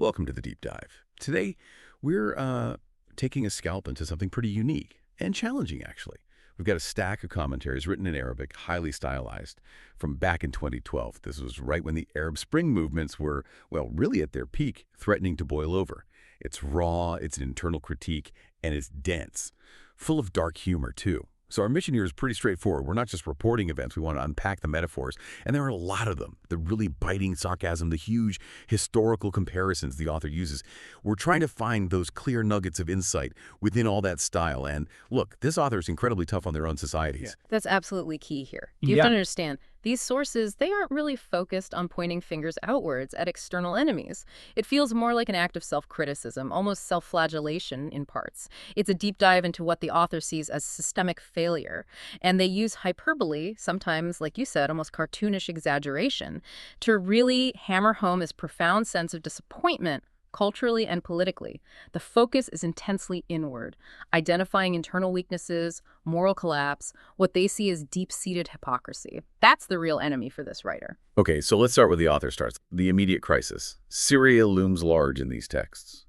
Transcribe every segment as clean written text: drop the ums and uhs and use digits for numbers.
Welcome to the Deep Dive. Today, we're taking a scalp into something pretty unique and challenging, actually. We've got a stack of commentaries written in Arabic, highly stylized, from back in 2012. This was right when the Arab Spring movements were, well, really at their peak, threatening to boil over. It's raw, it's an internal critique, and it's dense. Full of dark humor, too. So our mission here is pretty straightforward. We're not just reporting events. We want to unpack the metaphors. And there are a lot of them. The really biting sarcasm, the huge historical comparisons the author uses. We're trying to find those clear nuggets of insight within all that style. And look, this author is incredibly tough on their own societies. That's absolutely key here. You have to understand, these sources, they aren't really focused on pointing fingers outwards at external enemies. It feels more like an act of self-criticism, almost self-flagellation in parts. It's a deep dive into what the author sees as systemic failure. And they use hyperbole, sometimes, like you said, almost cartoonish exaggeration, to really hammer home this profound sense of disappointment culturally and politically. The focus is intensely inward, identifying internal weaknesses, moral collapse, what they see as deep-seated hypocrisy. That's the real enemy for this writer. Okay, so let's start where the author starts. The immediate crisis. Syria looms large in these texts.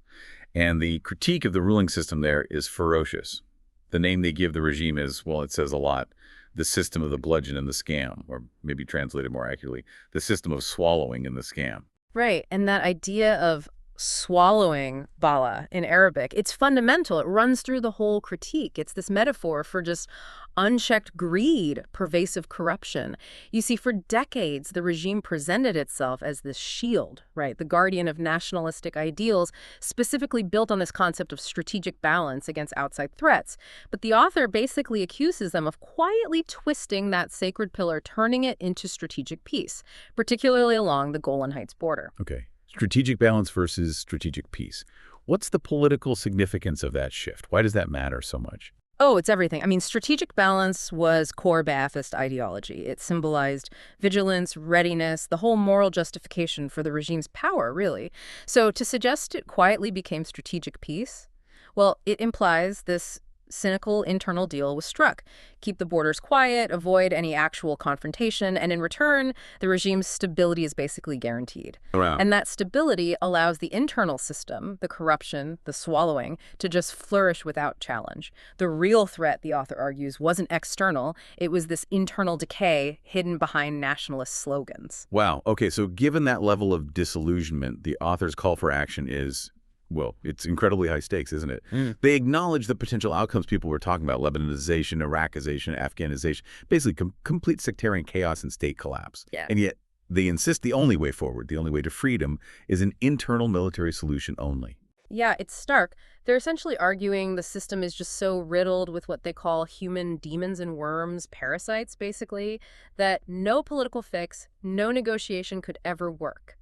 And the critique of the ruling system there is ferocious. The name they give the regime is, well, it says a lot. The system of the bludgeon and the scam, or maybe translated more accurately, the system of swallowing and the scam. Right, and that idea of swallowing bala in Arabic, it's fundamental. It runs through the whole critique. It's this metaphor for just unchecked greed, pervasive corruption. You see, for decades, the regime presented itself as this shield, right? The guardian of nationalistic ideals, specifically built on this concept of strategic balance against outside threats. But the author basically accuses them of quietly twisting that sacred pillar, turning it into strategic peace, particularly along the Golan Heights border. Okay. Strategic balance versus strategic peace. What's the political significance of that shift? Why does that matter so much? Oh, it's everything. I mean, strategic balance was core Ba'athist ideology. It symbolized vigilance, readiness, the whole moral justification for the regime's power, really. So to suggest it quietly became strategic peace, well, it implies this cynical internal deal was struck. Keep the borders quiet, avoid any actual confrontation, and in return, the regime's stability is basically guaranteed. Wow. And that stability allows the internal system, the corruption, the swallowing, to just flourish without challenge. The real threat, the author argues, wasn't external. It was this internal decay hidden behind nationalist slogans. Wow. Okay, so given that level of disillusionment, the author's call for action is, well, it's incredibly high stakes, isn't it? They acknowledge the potential outcomes people were talking about: Lebanonization, Iraqization, Afghanization, basically complete sectarian chaos and state collapse. Yeah. And yet they insist the only way forward, the only way to freedom, is an internal military solution only. Yeah, it's stark. They're essentially arguing the system is just so riddled with what they call human demons and worms, parasites, basically, that no political fix, no negotiation could ever work.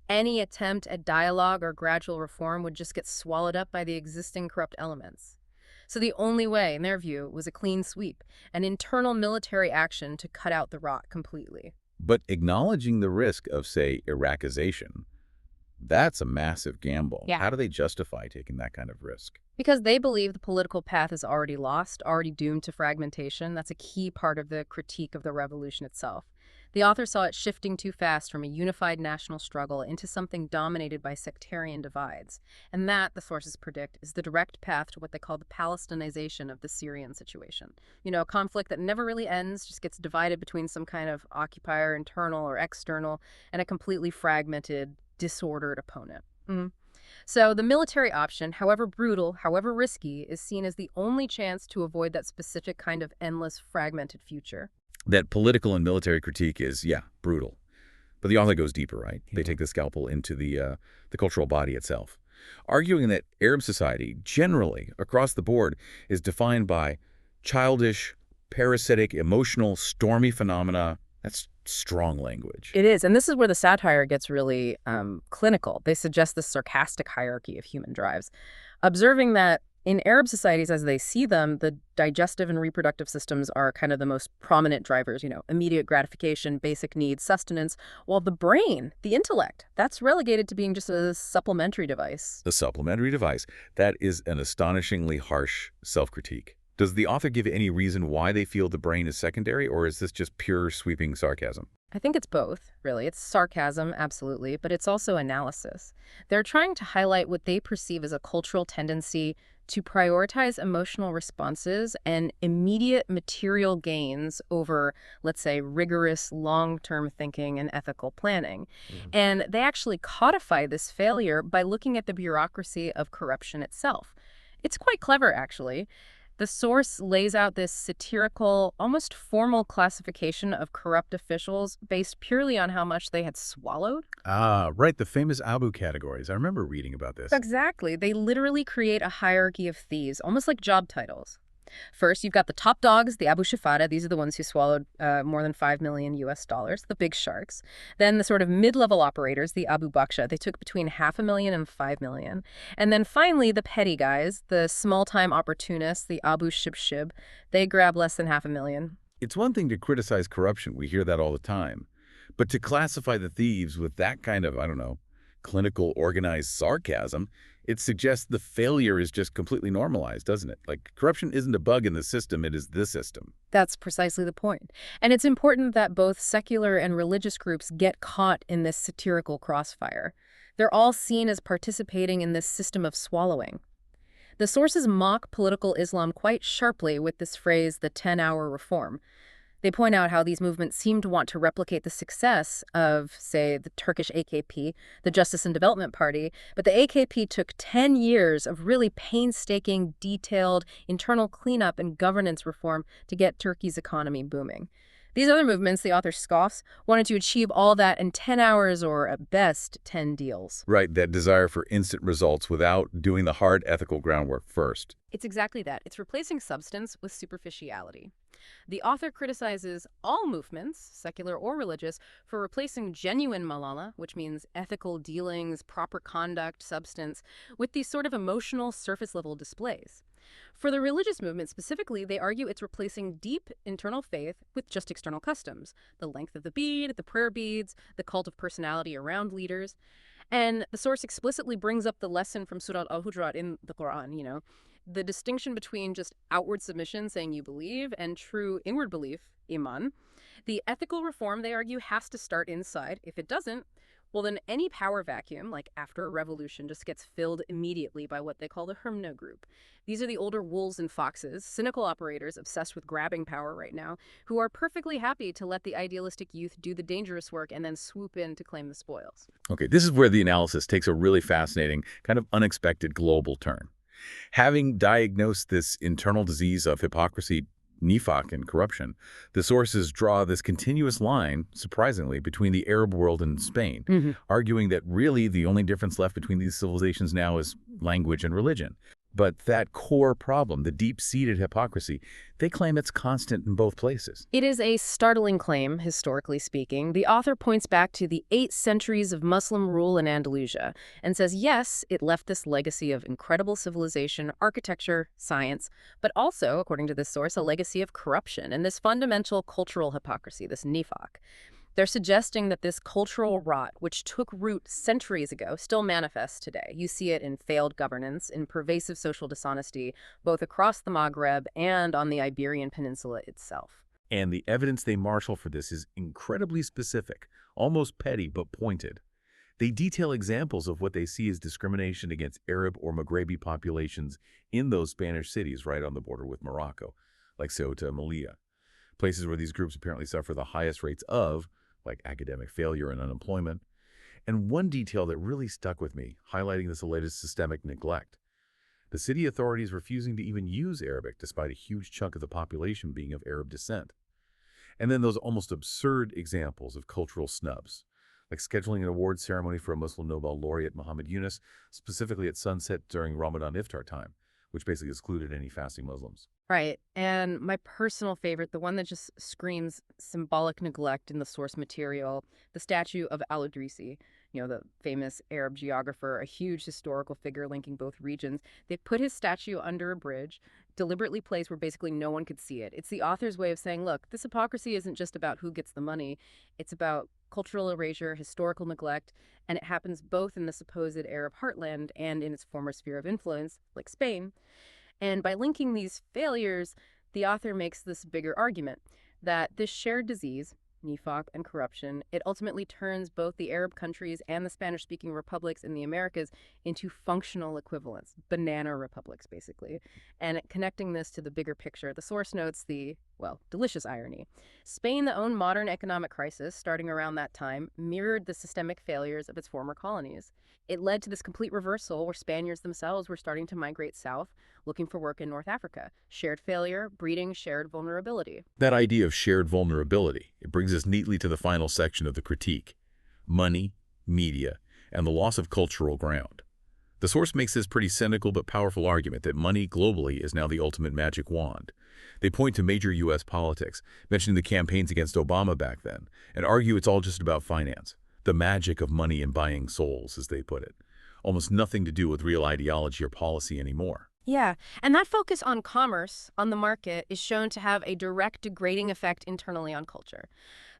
Any attempt at dialogue or gradual reform would just get swallowed up by the existing corrupt elements. So the only way, in their view, was a clean sweep, an internal military action to cut out the rot completely. But acknowledging the risk of, say, Iraqization, that's a massive gamble. Yeah. How do they justify taking that kind of risk? Because they believe the political path is already lost, already doomed to fragmentation. That's a key part of the critique of the revolution itself. The author saw it shifting too fast from a unified national struggle into something dominated by sectarian divides. And that, the sources predict, is the direct path to what they call the Palestinization of the Syrian situation. You know, a conflict that never really ends, just gets divided between some kind of occupier, internal or external, and a completely fragmented, disordered opponent. So the military option, however brutal, however risky, is seen as the only chance to avoid that specific kind of endless, fragmented future. That political and military critique is, yeah, brutal. But the author goes deeper, right? They take the scalpel into the cultural body itself, arguing that Arab society, generally, across the board, is defined by childish, parasitic, emotional, stormy phenomena. That's strong language. It is, and this is where the satire gets really clinical. They suggest this sarcastic hierarchy of human drives, observing that in Arab societies as they see them, the digestive and reproductive systems are kind of the most prominent drivers, immediate gratification, basic needs, sustenance, while the brain, the intellect, that's relegated to being just a supplementary device. The supplementary device. That is an astonishingly harsh self-critique. Does the author give any reason why they feel the brain is secondary, or is this just pure sweeping sarcasm? I think it's both, really. It's sarcasm, absolutely, but it's also analysis. They're trying to highlight what they perceive as a cultural tendency to prioritize emotional responses and immediate material gains over, let's say, rigorous long-term thinking and ethical planning. Mhm. And they actually codify this failure by looking at the bureaucracy of corruption itself. It's quite clever, actually. The source lays out this satirical, almost formal classification of corrupt officials based purely on how much they had swallowed. Ah, right, the famous Abu categories. I remember reading about this. Exactly. They literally create a hierarchy of thieves, almost like job titles. First, you've got the top dogs, the Abu Shafada. These are the ones who swallowed more than 5 million US dollars, the big sharks. Then the sort of mid-level operators, the Abu Baksha. They took between 500,000 and 5 million. And then finally, the petty guys, the small-time opportunists, the Abu Shibshib. They grab less than 500,000. It's one thing to criticize corruption. We hear that all the time. But to classify the thieves with that kind of, I don't know, clinical organized sarcasm, it suggests the failure is just completely normalized, doesn't it? Like, corruption isn't a bug in the system, it is the system. That's precisely the point. And it's important that both secular and religious groups get caught in this satirical crossfire. They're all seen as participating in this system of swallowing. The sources mock political Islam quite sharply with this phrase, the 10-hour reform. They point out how these movements seem to want to replicate the success of, say, the Turkish AKP, the Justice and Development Party, but the AKP took 10 years of really painstaking, detailed internal cleanup and governance reform to get Turkey's economy booming. These other movements, the author scoffs, wanted to achieve all that in 10 hours or, at best, 10 deals. Right, that desire for instant results without doing the hard ethical groundwork first. It's exactly that. It's replacing substance with superficiality. The author criticizes all movements, secular or religious, for replacing genuine Malala, which means ethical dealings, proper conduct, substance, with these sort of emotional, surface-level displays. For the religious movement specifically, they argue it's replacing deep internal faith with just external customs, the length of the bead, the prayer beads, the cult of personality around leaders. And the source explicitly brings up the lesson from Surah Al-Hujurat in the Quran, the distinction between just outward submission, saying you believe, and true inward belief, iman. The ethical reform, they argue, has to start inside. If it doesn't, well, then any power vacuum, like after a revolution, just gets filled immediately by what they call the Hermna group. These are the older wolves and foxes, cynical operators obsessed with grabbing power right now, who are perfectly happy to let the idealistic youth do the dangerous work and then swoop in to claim the spoils. Okay, this is where the analysis takes a really fascinating, kind of unexpected global turn. Having diagnosed this internal disease of hypocrisy, nifaq, and corruption, the sources draw this continuous line, surprisingly, between the Arab world and Spain, arguing that really the only difference left between these civilizations now is language and religion. But that core problem, the deep-seated hypocrisy, they claim it's constant in both places. It is a startling claim, historically speaking. The author points back to the 8 centuries of Muslim rule in Andalusia and says, yes, it left this legacy of incredible civilization, architecture, science, but also, according to this source, a legacy of corruption and this fundamental cultural hypocrisy, this nifaq. They're suggesting that this cultural rot, which took root centuries ago, still manifests today. You see it in failed governance, in pervasive social dishonesty, both across the Maghreb and on the Iberian Peninsula itself. And the evidence they marshal for this is incredibly specific, almost petty but pointed. They detail examples of what they see as discrimination against Arab or Maghrebi populations in those Spanish cities right on the border with Morocco, like Ceuta and Melilla, places where these groups apparently suffer the highest rates of, like academic failure and unemployment. And one detail that really stuck with me, highlighting this alleged systemic neglect. The city authorities refusing to even use Arabic despite a huge chunk of the population being of Arab descent. And then those almost absurd examples of cultural snubs, like scheduling an award ceremony for a Muslim Nobel laureate, Muhammad Yunus, specifically at sunset during Ramadan iftar time, which basically excluded any fasting Muslims. Right. And my personal favorite, the one that just screams symbolic neglect in the source material, the statue of Al-Idrisi, the famous Arab geographer, a huge historical figure linking both regions. They put his statue under a bridge, deliberately placed where basically no one could see it. It's the author's way of saying, look, this hypocrisy isn't just about who gets the money. It's about cultural erasure, historical neglect, and it happens both in the supposed Arab heartland and in its former sphere of influence, like Spain. And by linking these failures, the author makes this bigger argument that this shared disease, nifaq and corruption, it ultimately turns both the Arab countries and the Spanish-speaking republics in the Americas into functional equivalents, banana republics, basically. And connecting this to the bigger picture, the source notes the, well, delicious irony. Spain's own modern economic crisis, starting around that time, mirrored the systemic failures of its former colonies. It led to this complete reversal where Spaniards themselves were starting to migrate south, looking for work in North Africa. Shared failure, breeding shared vulnerability. That idea of shared vulnerability, it brings us neatly to the final section of the critique: money, media, and the loss of cultural ground. The source makes this pretty cynical but powerful argument that money globally is now the ultimate magic wand. They point to major U.S. politics, mentioning the campaigns against Obama back then, and argue it's all just about finance. The magic of money and buying souls, as they put it. Almost nothing to do with real ideology or policy anymore. Yeah, and that focus on commerce, on the market, is shown to have a direct degrading effect internally on culture.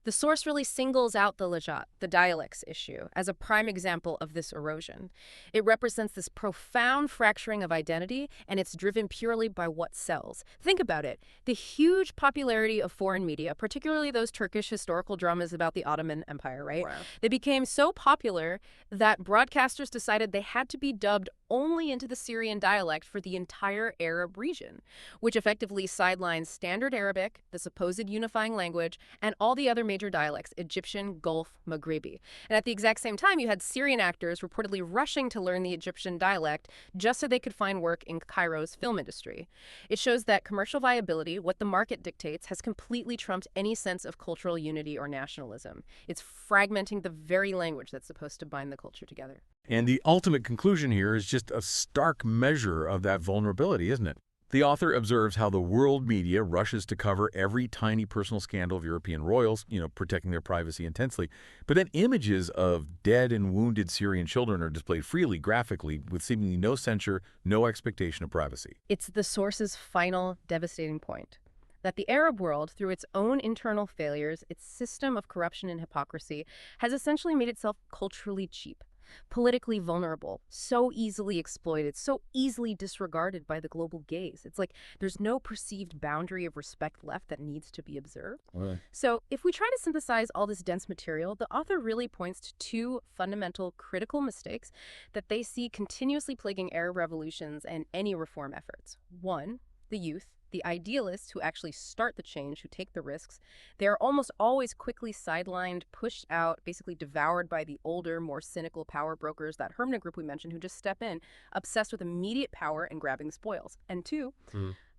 The source really singles out the lajat, the dialects issue, as a prime example of this erosion. It represents this profound fracturing of identity, and it's driven purely by what sells. Think about it. The huge popularity of foreign media, particularly those Turkish historical dramas about the Ottoman Empire, right? Wow. They became so popular that broadcasters decided they had to be dubbed only into the Syrian dialect for the entire Arab region, which effectively sidelines Standard Arabic, the supposed unifying language, and all the other major dialects: Egyptian, Gulf, Maghrebi. And at the exact same time, you had Syrian actors reportedly rushing to learn the Egyptian dialect just so they could find work in Cairo's film industry. It shows that commercial viability, what the market dictates, has completely trumped any sense of cultural unity or nationalism. It's fragmenting the very language that's supposed to bind the culture together. And the ultimate conclusion here is just a stark measure of that vulnerability, isn't it? The author observes how the world media rushes to cover every tiny personal scandal of European royals, protecting their privacy intensely. But then images of dead and wounded Syrian children are displayed freely, graphically, with seemingly no censure, no expectation of privacy. It's the source's final devastating point: that the Arab world, through its own internal failures, its system of corruption and hypocrisy, has essentially made itself culturally cheap, politically vulnerable, so easily exploited, so easily disregarded by the global gaze. It's like there's no perceived boundary of respect left that needs to be observed. Right. So if we try to synthesize all this dense material, the author really points to two fundamental critical mistakes that they see continuously plaguing Arab revolutions and any reform efforts. One, the youth. The idealists who actually start the change, who take the risks, they're almost always quickly sidelined, pushed out, basically devoured by the older, more cynical power brokers, that Hermna group we mentioned, who just step in, obsessed with immediate power and grabbing spoils. And two,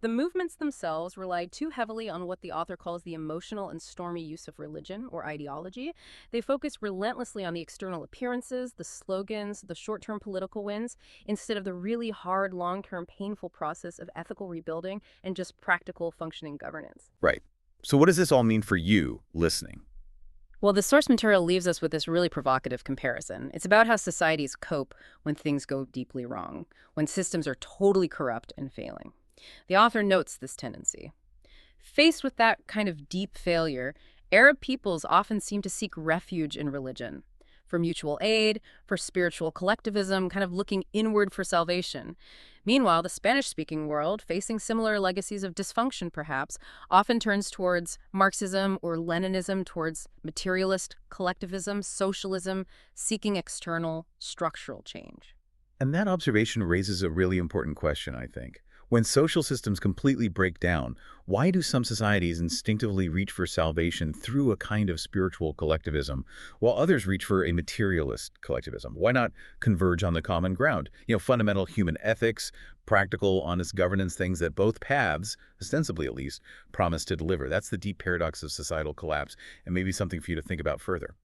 the movements themselves relied too heavily on what the author calls the emotional and stormy use of religion or ideology. They focus relentlessly on the external appearances, the slogans, the short-term political wins, instead of the really hard, long-term, painful process of ethical rebuilding and just practical functioning governance. Right. So what does this all mean for you, listening? Well, the source material leaves us with this really provocative comparison. It's about how societies cope when things go deeply wrong, when systems are totally corrupt and failing. The author notes this tendency. Faced with that kind of deep failure, Arab peoples often seem to seek refuge in religion, for mutual aid, for spiritual collectivism, kind of looking inward for salvation. Meanwhile, the Spanish-speaking world, facing similar legacies of dysfunction perhaps, often turns towards Marxism or Leninism, towards materialist collectivism, socialism, seeking external structural change. And that observation raises a really important question, I think. When social systems completely break down, why do some societies instinctively reach for salvation through a kind of spiritual collectivism, while others reach for a materialist collectivism? Why not converge on the common ground? Fundamental human ethics, practical, honest governance, things that both paths, ostensibly at least, promise to deliver. That's the deep paradox of societal collapse, and maybe something for you to think about further.